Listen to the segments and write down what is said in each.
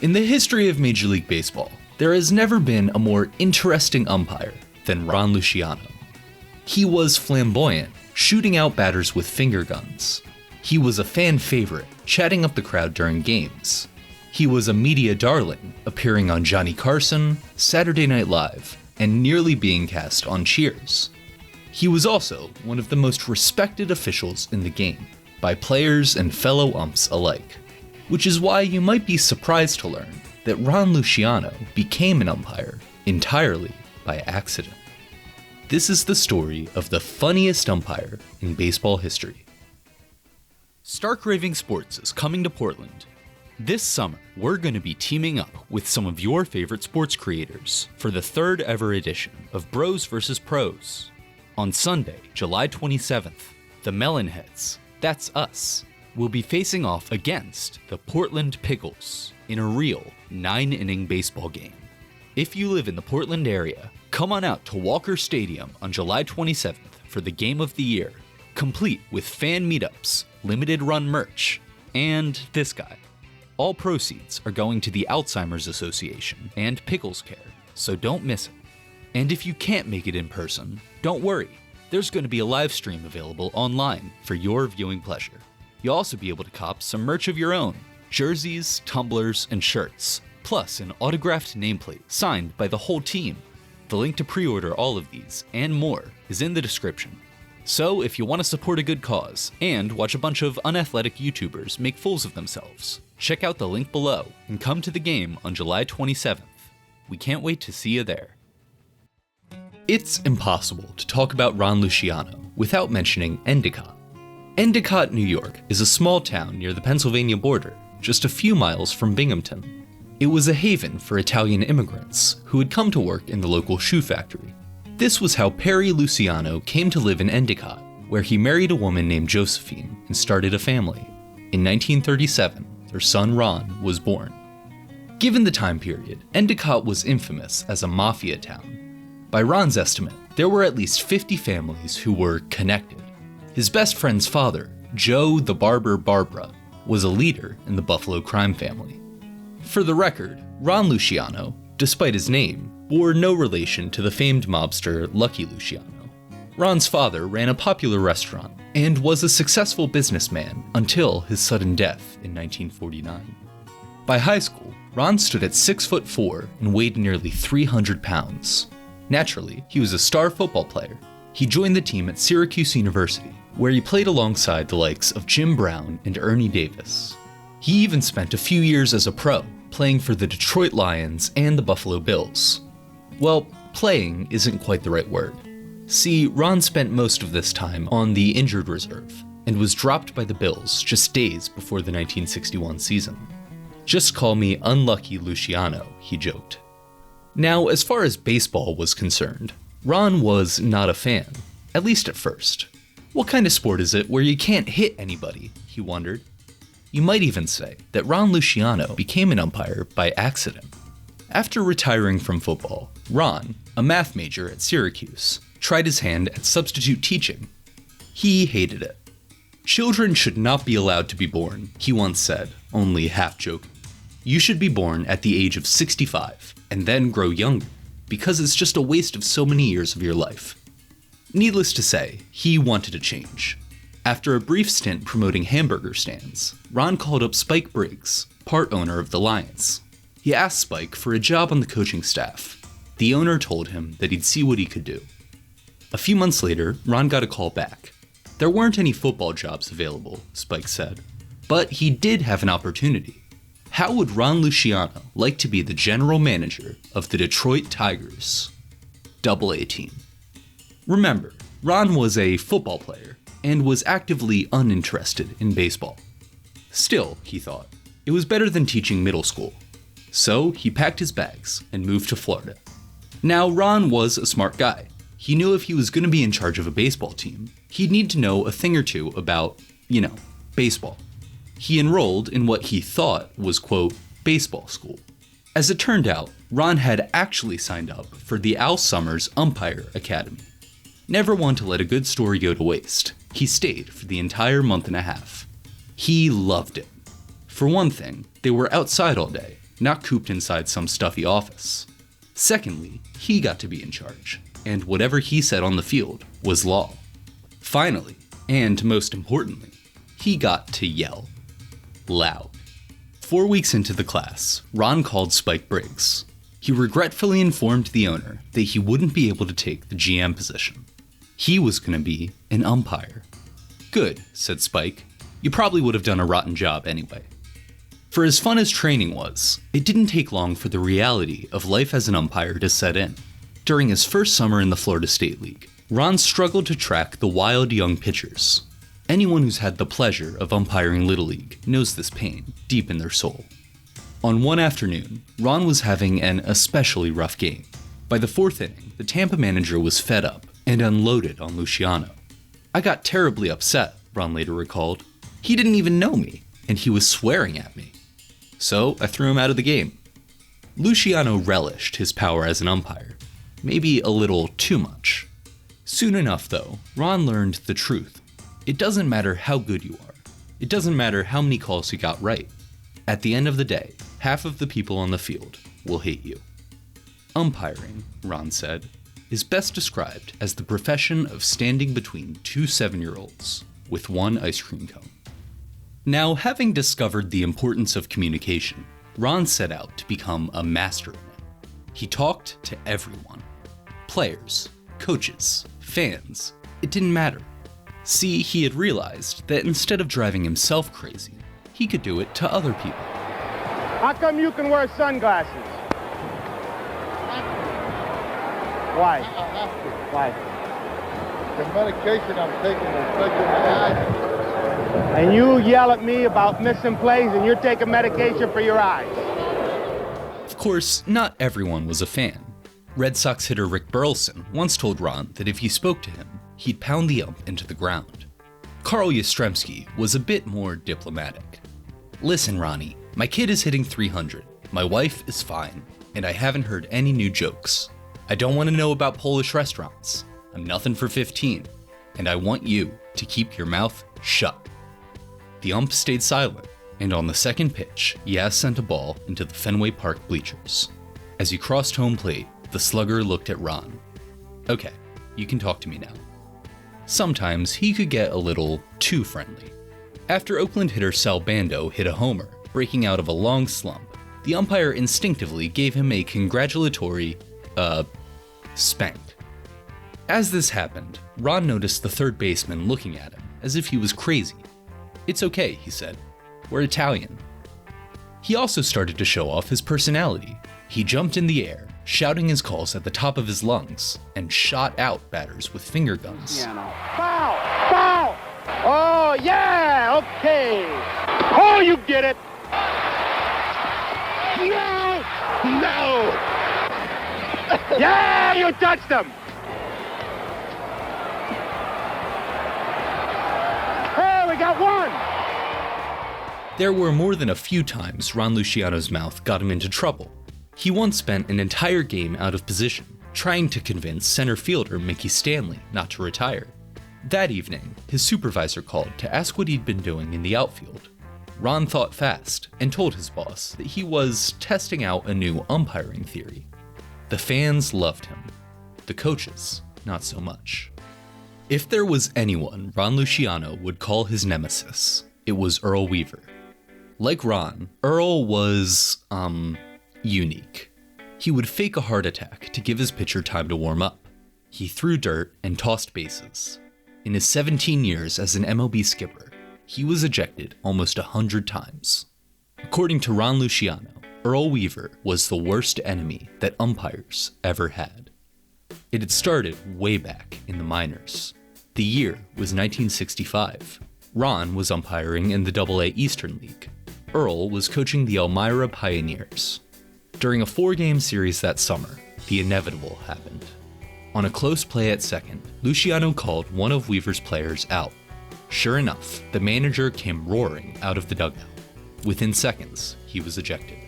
In the history of Major League Baseball, there has never been a more interesting umpire than Ron Luciano. He was flamboyant, shooting out batters with finger guns. He was a fan favorite, chatting up the crowd during games. He was a media darling, appearing on Johnny Carson, Saturday Night Live, and nearly being cast on Cheers. He was also one of the most respected officials in the game, by players and fellow umps alike. Which is why you might be surprised to learn that Ron Luciano became an umpire entirely by accident. This is the story of the funniest umpire in baseball history. Stark Raving Sports is coming to Portland. This summer, we're going to be teaming up with some of your favorite sports creators for the third ever edition of Bros vs. Pros. On Sunday, July 27th, the Melonheads, that's us, will be facing off against the Portland Pickles in a real 9-inning baseball game. If you live in the Portland area, come on out to Walker Stadium on July 27th for the game of the year, complete with fan meetups, limited run merch, and this guy. All proceeds are going to the Alzheimer's Association and Pickles Care, so don't miss it. And if you can't make it in person, don't worry, there's going to be a live stream available online for your viewing pleasure. You'll also be able to cop some merch of your own, jerseys, tumblers, and shirts, plus an autographed nameplate signed by the whole team. The link to pre-order all of these, and more, is in the description. So if you want to support a good cause, and watch a bunch of unathletic YouTubers make fools of themselves, check out the link below, and come to the game on July 27th. We can't wait to see you there. It's impossible to talk about Ron Luciano without mentioning Endicott. Endicott, New York is a small town near the Pennsylvania border, just a few miles from Binghamton. It was a haven for Italian immigrants who had come to work in the local shoe factory. This was how Perry Luciano came to live in Endicott, where he married a woman named Josephine and started a family. In 1937, their son Ron was born. Given the time period, Endicott was infamous as a mafia town. By Ron's estimate, there were at least 50 families who were connected. His best friend's father, Joe the Barber Barbara, was a leader in the Buffalo crime family. For the record, Ron Luciano, despite his name, bore no relation to the famed mobster Lucky Luciano. Ron's father ran a popular restaurant and was a successful businessman until his sudden death in 1949. By high school, Ron stood at 6'4" and weighed nearly 300 pounds. Naturally, he was a star football player. He joined the team at Syracuse University, where he played alongside the likes of Jim Brown and Ernie Davis. He even spent a few years as a pro, playing for the Detroit Lions and the Buffalo Bills. Well, playing isn't quite the right word. See, Ron spent most of this time on the injured reserve, and was dropped by the Bills just days before the 1961 season. "Just call me Unlucky Luciano," he joked. Now, as far as baseball was concerned, Ron was not a fan, at least at first. What kind of sport is it where you can't hit anybody, he wondered. You might even say that Ron Luciano became an umpire by accident. After retiring from football, Ron, a math major at Syracuse, tried his hand at substitute teaching. He hated it. "Children should not be allowed to be born," he once said, only half joking. "You should be born at the age of 65, and then grow younger, because it's just a waste of so many years of your life." Needless to say, he wanted a change. After a brief stint promoting hamburger stands, Ron called up Spike Briggs, part owner of the Lions. He asked Spike for a job on the coaching staff. The owner told him that he'd see what he could do. A few months later, Ron got a call back. There weren't any football jobs available, Spike said, but he did have an opportunity. How would Ron Luciano like to be the general manager of the Detroit Tigers? Double-A team. Remember, Ron was a football player and was actively uninterested in baseball. Still, he thought, it was better than teaching middle school. So he packed his bags and moved to Florida. Now, Ron was a smart guy. He knew if he was going to be in charge of a baseball team, he'd need to know a thing or two about, baseball. He enrolled in what he thought was, quote, baseball school. As it turned out, Ron had actually signed up for the Al Summers Umpire Academy. Never one to let a good story go to waste, he stayed for the entire month and a half. He loved it. For one thing, they were outside all day, not cooped inside some stuffy office. Secondly, he got to be in charge, and whatever he said on the field was law. Finally, and most importantly, he got to yell. Loud. 4 weeks into the class, Ron called Spike Briggs. He regretfully informed the owner that he wouldn't be able to take the GM position. He was going to be an umpire. Good, said Spike. You probably would have done a rotten job anyway. For as fun as training was, it didn't take long for the reality of life as an umpire to set in. During his first summer in the Florida State League, Ron struggled to track the wild young pitchers. Anyone who's had the pleasure of umpiring Little League knows this pain deep in their soul. On one afternoon, Ron was having an especially rough game. By the fourth inning, the Tampa manager was fed up and unloaded on Luciano. I got terribly upset, Ron later recalled. He didn't even know me, and he was swearing at me. So I threw him out of the game. Luciano relished his power as an umpire, maybe a little too much. Soon enough, though, Ron learned the truth. It doesn't matter how good you are. It doesn't matter how many calls you got right. At the end of the day, half of the people on the field will hate you. Umpiring, Ron said, is best described as the profession of standing between two 7-year-olds with one ice cream cone. Now, having discovered the importance of communication, Ron set out to become a master in it. He talked to everyone. Players, coaches, fans, it didn't matter. See, he had realized that instead of driving himself crazy, he could do it to other people. How come you can wear sunglasses? Why? Why? The medication I'm taking is making my eyes. And you yell at me about missing plays and you're taking medication for your eyes. Of course, not everyone was a fan. Red Sox hitter Rick Burleson once told Ron that if he spoke to him, he'd pound the ump into the ground. Carl Yastrzemski was a bit more diplomatic. Listen, Ronnie, my kid is hitting 300, my wife is fine, and I haven't heard any new jokes. I don't want to know about Polish restaurants. I'm nothing for 15, and I want you to keep your mouth shut. The ump stayed silent, and on the second pitch, Yas sent a ball into the Fenway Park bleachers. As he crossed home plate, the slugger looked at Ron. Okay, you can talk to me now. Sometimes he could get a little too friendly. After Oakland hitter Sal Bando hit a homer, breaking out of a long slump, the umpire instinctively gave him a congratulatory, spank. As this happened, Ron noticed the third baseman looking at him as if he was crazy. It's okay, he said. We're Italian. He also started to show off his personality. He jumped in the air, shouting his calls at the top of his lungs, and shot out batters with finger guns. Foul! Foul! Oh, yeah! Okay! Oh, you get it! No! No! Yeah, you touched him! Hey, we got one! There were more than a few times Ron Luciano's mouth got him into trouble. He once spent an entire game out of position, trying to convince center fielder Mickey Stanley not to retire. That evening, his supervisor called to ask what he'd been doing in the outfield. Ron thought fast and told his boss that he was testing out a new umpiring theory. The fans loved him. The coaches, not so much. If there was anyone Ron Luciano would call his nemesis, it was Earl Weaver. Like Ron, Earl was, unique. He would fake a heart attack to give his pitcher time to warm up. He threw dirt and tossed bases. In his 17 years as an MLB skipper, he was ejected almost 100 times. According to Ron Luciano, Earl Weaver was the worst enemy that umpires ever had. It had started way back in the minors. The year was 1965. Ron was umpiring in the AA Eastern League. Earl was coaching the Elmira Pioneers. During a 4-game series that summer, the inevitable happened. On a close play at second, Luciano called one of Weaver's players out. Sure enough, the manager came roaring out of the dugout. Within seconds, he was ejected.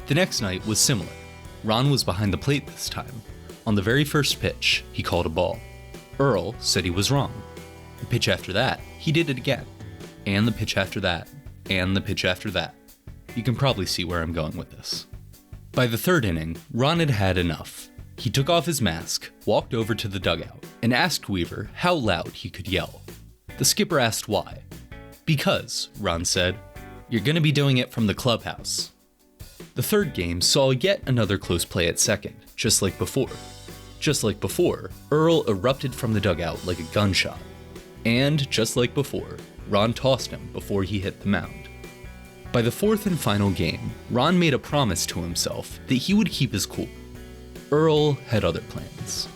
The next night was similar. Ron was behind the plate this time. On the very first pitch, he called a ball. Earl said he was wrong. The pitch after that, he did it again. And the pitch after that, and the pitch after that. You can probably see where I'm going with this. By the third inning, Ron had had enough. He took off his mask, walked over to the dugout, and asked Weaver how loud he could yell. The skipper asked why. Because, Ron said, you're gonna be doing it from the clubhouse. The third game saw yet another close play at second, just like before. Just like before, Earl erupted from the dugout like a gunshot. And, just like before, Ron tossed him before he hit the mound. By the fourth and final game, Ron made a promise to himself that he would keep his cool. Earl had other plans.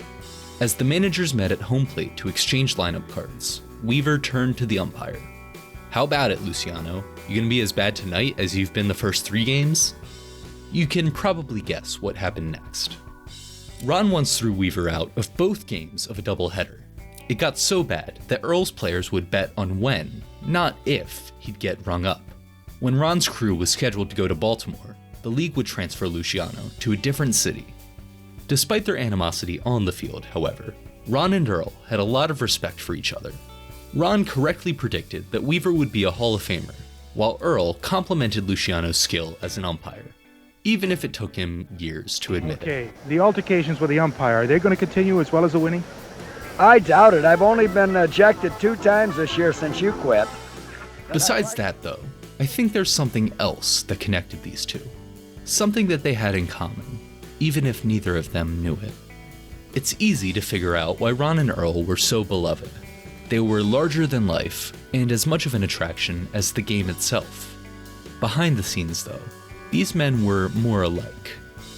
As the managers met at home plate to exchange lineup cards, Weaver turned to the umpire. How about it, Luciano? You gonna be as bad tonight as you've been the first 3 games? You can probably guess what happened next. Ron once threw Weaver out of both games of a doubleheader. It got so bad that Earl's players would bet on when, not if, he'd get rung up. When Ron's crew was scheduled to go to Baltimore, the league would transfer Luciano to a different city. Despite their animosity on the field, however, Ron and Earl had a lot of respect for each other. Ron correctly predicted that Weaver would be a Hall of Famer, while Earl complimented Luciano's skill as an umpire, even if it took him years to admit it. Okay, the altercations with the umpire, are they going to continue as well as the winning? I doubt it. I've only been ejected 2 times this year since you quit. Besides that, though, I think there's something else that connected these two. Something that they had in common, even if neither of them knew it. It's easy to figure out why Ron and Earl were so beloved. They were larger than life, and as much of an attraction as the game itself. Behind the scenes, though, these men were more alike,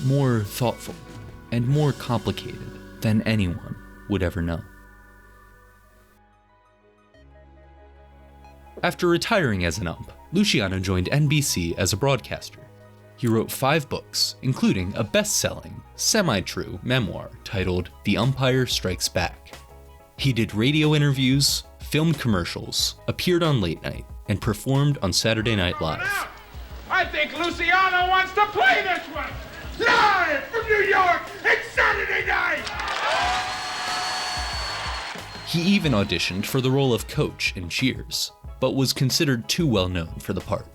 more thoughtful, and more complicated than anyone would ever know. After retiring as an ump, Luciano joined NBC as a broadcaster. He wrote 5 books, including a best-selling, semi-true memoir titled The Umpire Strikes Back. He did radio interviews, filmed commercials, appeared on Late Night, and performed on Saturday Night Live. I think Luciano wants to play this one! Live from New York, it's Saturday night! He even auditioned for the role of Coach in Cheers, but was considered too well known for the part.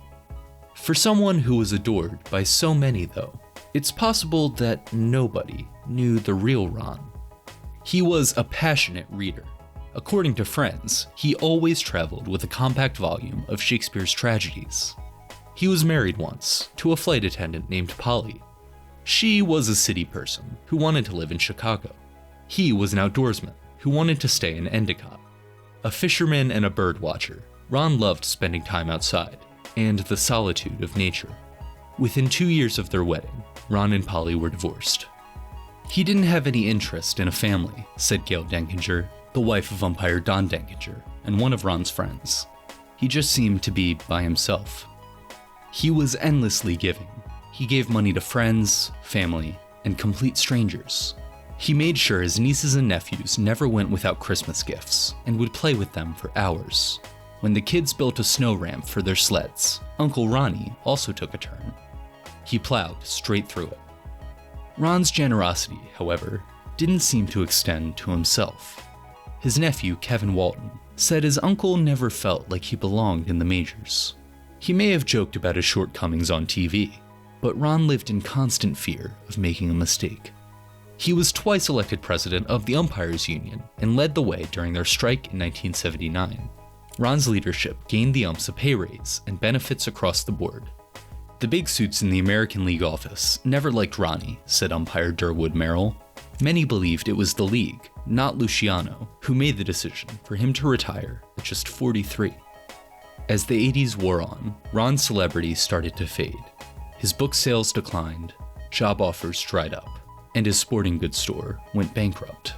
For someone who was adored by so many, though, it's possible that nobody knew the real Ron. He was a passionate reader. According to friends, he always traveled with a compact volume of Shakespeare's tragedies. He was married once to a flight attendant named Polly. She was a city person who wanted to live in Chicago. He was an outdoorsman who wanted to stay in Endicott. A fisherman and a bird watcher, Ron loved spending time outside and the solitude of nature. Within 2 years of their wedding, Ron and Polly were divorced. He didn't have any interest in a family, said Gail Denkinger, the wife of umpire Don Denkinger and one of Ron's friends. He just seemed to be by himself. He was endlessly giving. He gave money to friends, family, and complete strangers. He made sure his nieces and nephews never went without Christmas gifts and would play with them for hours. When the kids built a snow ramp for their sleds, Uncle Ronnie also took a turn. He plowed straight through it. Ron's generosity, however, didn't seem to extend to himself. His nephew, Kevin Walton, said his uncle never felt like he belonged in the majors. He may have joked about his shortcomings on TV, but Ron lived in constant fear of making a mistake. He was twice elected president of the Umpires Union and led the way during their strike in 1979. Ron's leadership gained the umps a pay raise and benefits across the board. The big suits in the American League office never liked Ronnie, said umpire Durwood Merrill. Many believed it was the league, not Luciano, who made the decision for him to retire at just 43. As the 80s wore on, Ron's celebrity started to fade. His book sales declined, job offers dried up, and his sporting goods store went bankrupt.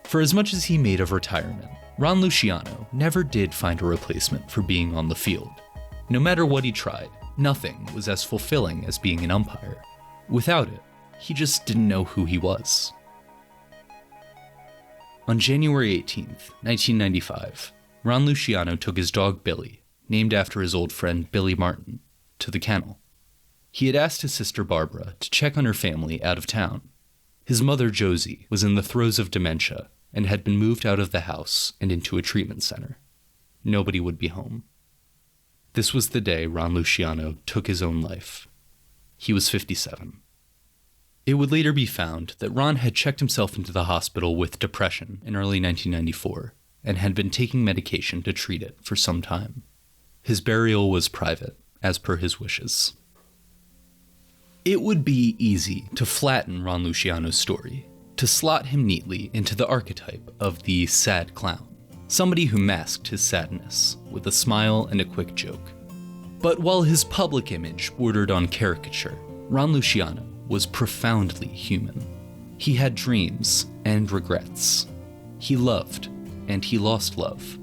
For as much as he made of retirement, Ron Luciano never did find a replacement for being on the field. No matter what he tried, nothing was as fulfilling as being an umpire. Without it, he just didn't know who he was. On January 18, 1995, Ron Luciano took his dog Billy, named after his old friend Billy Martin, to the kennel. He had asked his sister Barbara to check on her family out of town. His mother Josie was in the throes of dementia and had been moved out of the house and into a treatment center. Nobody would be home. This was the day Ron Luciano took his own life. He was 57. It would later be found that Ron had checked himself into the hospital with depression in early 1994 and had been taking medication to treat it for some time. His burial was private, as per his wishes. It would be easy to flatten Ron Luciano's story, to slot him neatly into the archetype of the sad clown, somebody who masked his sadness with a smile and a quick joke. But while his public image bordered on caricature, Ron Luciano was profoundly human. He had dreams and regrets. He loved and he lost love.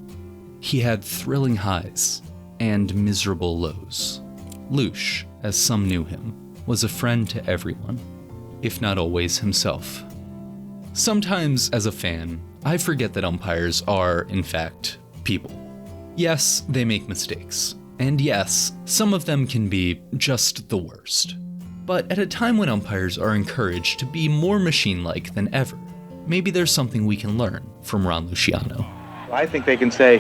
He had thrilling highs and miserable lows. Luce, as some knew him, was a friend to everyone, if not always himself. Sometimes, as a fan, I forget that umpires are, in fact, people. Yes, they make mistakes. And yes, some of them can be just the worst. But at a time when umpires are encouraged to be more machine-like than ever, maybe there's something we can learn from Ron Luciano. I think they can say,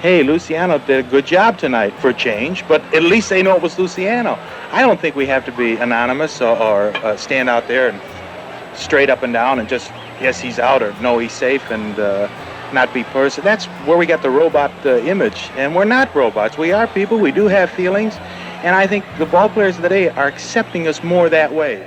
hey, Luciano did a good job tonight for a change, but at least they know it was Luciano. I don't think we have to be anonymous or stand out there and straight up and down and just, yes, he's out, or no, he's safe, and not be person. That's where we got the robot image, and we're not robots. We are people. We do have feelings, and I think the ball players of the day are accepting us more that way.